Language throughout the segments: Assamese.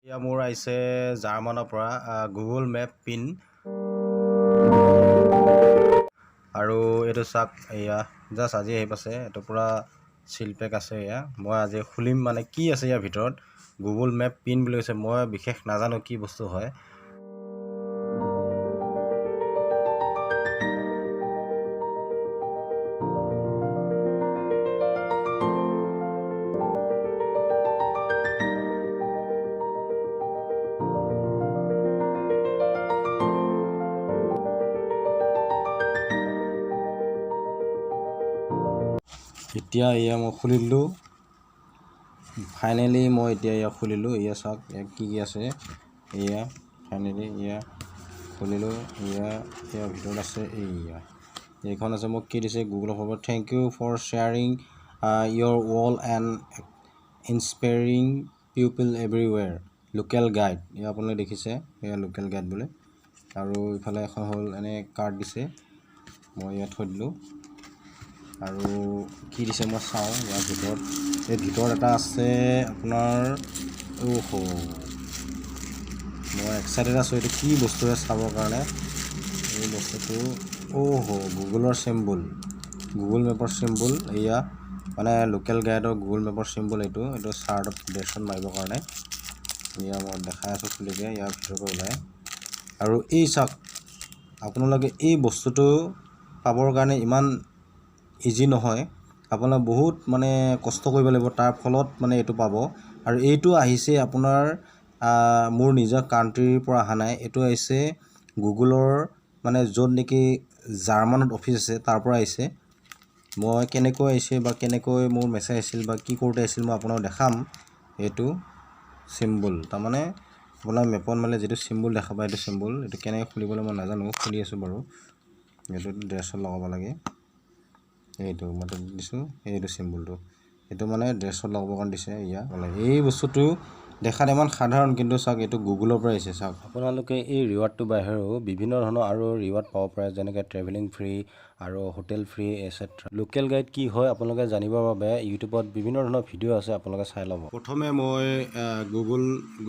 ইয়া মোৰ আহিছে জাৰ্মানৰ পৰা গুগল মেপ পিন আৰু এইটো চাক এয়া জাষ্ট আজি আহি পাইছে এইটো পুৰা চিল পেক আছে এয়া মই আজি খুলিম মানে কি আছে ইয়াৰ ভিতৰত গুগল মেপ পিন বুলি কৈছে মই বিশেষ নাজানো কি বস্তু হয় এতিয়া এয়া মই খুলিলো ফাইনেলি মই এতিয়া এয়া খুলিলো এয়া চাওক কি কি আছে এয়া ফাইনেলি এয়া খুলিলো এয়া ইয়াৰ ভিতৰত আছে এয়া এইখন আছে মোক কি দিছে গুগলৰ ফালৰ পৰা thank you for sharing your world and inspiring people everywhere local guide এয়া আপোনালোকে দেখিছে এয়া লোকেল গাইড বোলে আৰু ইফালে এখন হ'ল এনে কাৰ্ড দিছে মই ইয়াত থৈ দিলোঁ আৰু কি দিছে মই চাওঁ ইয়াৰ ভিতৰত এই ভিতৰত এটা আছে আপোনাৰ ওহো মই এক্সাইটেড আছোঁ এইটো কি বস্তুৰে চাবৰ কাৰণে এই বস্তুটো ওহো গুগলৰ চিম্বল গুগল মেপৰ চিম্বল এয়া মানে লোকেল গাইডৰ গুগল মেপৰ চিম্বল এইটো চাৰ্টত ডেশ্যন মাৰিবৰ কাৰণে এয়া মই দেখাই আছোঁ খুলিকে ইয়াৰ ভিতৰৰ পৰা ওলাই আৰু এই চাওক আপোনালোকে এই বস্তুটো পাবৰ কাৰণে ইমান ইজি নহয় আপোনাৰ বহুত মানে কষ্ট কৰিব লাগিব তাৰ ফলত মানে এইটো পাব আৰু এইটো আহিছে আপোনাৰ মোৰ নিজৰ কাণ্ট্ৰিৰ পৰা অহা নাই এইটো আহিছে গুগলৰ মানে য'ত নেকি জাৰ্মানত অফিচ আছে তাৰ পৰা আহিছে মই কেনেকৈ আহিছে বা কেনেকৈ মোৰ মেছেজ আহিছিল বা কি কৰোঁতে আহিছিল মই আপোনাক দেখাম এইটো চিম্বল তাৰমানে আপোনাৰ মেপত মানে যিটো চিম্বল দেখা পায় এইটো চিম্বল এইটো কেনেকৈ খুলিবলৈ মই নাজানো খুলি আছোঁ বাৰু এইটো ড্ৰেছত লগাব লাগে এইটো মই দিছোঁ এইটো চিম্বলটো এইটো মানে ড্ৰেছত লগাবৰ কাৰণে দিছে ইয়া এই বস্তুটো দেখাত ইমান সাধাৰণ কিন্তু চাওক এইটো গুগলৰ পৰা আহিছে চাওক আপোনালোকে এই ৰিৱাৰ্ডটো বাহিৰেও বিভিন্ন ধৰণৰ আৰু ৰিৱাৰ্ড পাব পাৰে যেনেকৈ ট্ৰেভেলিং ফ্ৰী আৰু hotel free etcetera local guide কি হয় আপোনালোকে জানিবৰ বাবে ইউটিউবত বিভিন্ন ধৰণৰ ভিডিঅ' আছে আপোনালোকে চাই ল'ব প্ৰথমে মই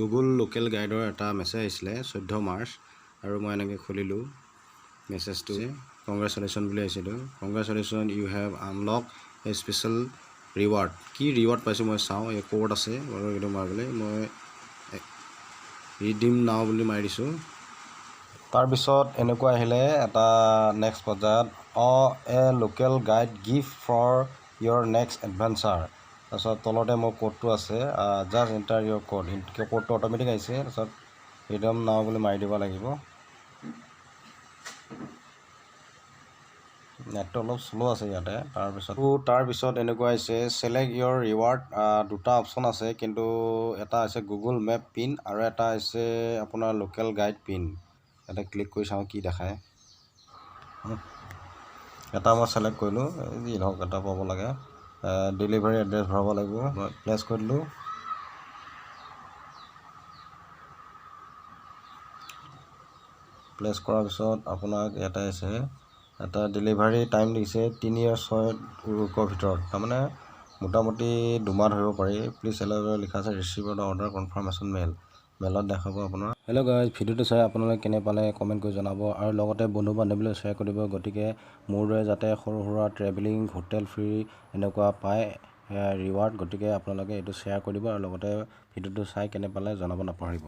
গুগল লোকেল গাইডৰ এটা মেছেজ আহিছিলে 14 মাৰ্চ আৰু মই এনেকৈ খুলিলোঁ মেছেজটো কংগ্ৰেচুলেশ্যন বুলি আহিছিলোঁ congratulation you have unlock a special reward কি ৰিৱাৰ্ড পাইছোঁ মই চাওঁ এই কোড আছে বাৰু এইটো মাৰিবলৈ মই ৰিডিম নাও বুলি মাৰি দিছোঁ তাৰপিছত এনেকুৱা আহিলে এটা নেক্সট পৰ্যায়ত a local guide gift for your next adventure তাৰপিছত তলতে মোৰ কোডটো আছে জাষ্ট এণ্টাৰ ইয়ৰ কোড কোডটো অট'মেটিক আহিছে তাৰপিছত ৰিডিম নাও বুলি মাৰি দিব লাগিব নেটটো অলপ শ্ল' আছে ইয়াতে তাৰপিছত এনেকুৱা হৈছে ছিলেক্ট ইয়ৰ ৰিৱাৰ্ড দুটা অপশ্যন আছে কিন্তু এটা হৈছে গুগল মেপ পিন আৰু এটা হৈছে আপোনাৰ লোকেল গাইড পিন ইয়াতে ক্লিক কৰি চাওঁ কি দেখায় এটা মই ছিলেক্ট কৰিলোঁ যি ধৰক এটা পাব লাগে ডেলিভাৰী এড্ৰেছ ভৰাব লাগিব মই প্লেচ কৰি দিলোঁ প্লেচ কৰাৰ পিছত আপোনাক ইয়াতে আছে এটা ডেলিভাৰী টাইম দিছে 3 আৰু 6 ভিতৰত তাৰমানে মোটামুটি 2 মাহ ধৰিব পাৰি প্লিজ এলাউ লিখা আছে ৰিচিভ অৰ্ডাৰ কনফাৰ্মেশ্যন মেলত দেখাব আপোনাৰ হেল্ল' গাইজ ভিডিঅ'টো চাই আপোনালোকে কেনে পালে কমেণ্ট কৰি জনাব আৰু লগতে বন্ধু বান্ধৱীলৈ শ্বেয়াৰ কৰিব গতিকে মোৰ দৰে যাতে সৰু সুৰা ট্ৰেভেলিং হোটেল ফ্ৰী এনেকুৱা পায় ৰিৱাৰ্ড গতিকে আপোনালোকে এইটো শ্বেয়াৰ কৰিব আৰু লগতে ভিডিঅ'টো চাই কেনে পালে জনাব নাপাহৰিব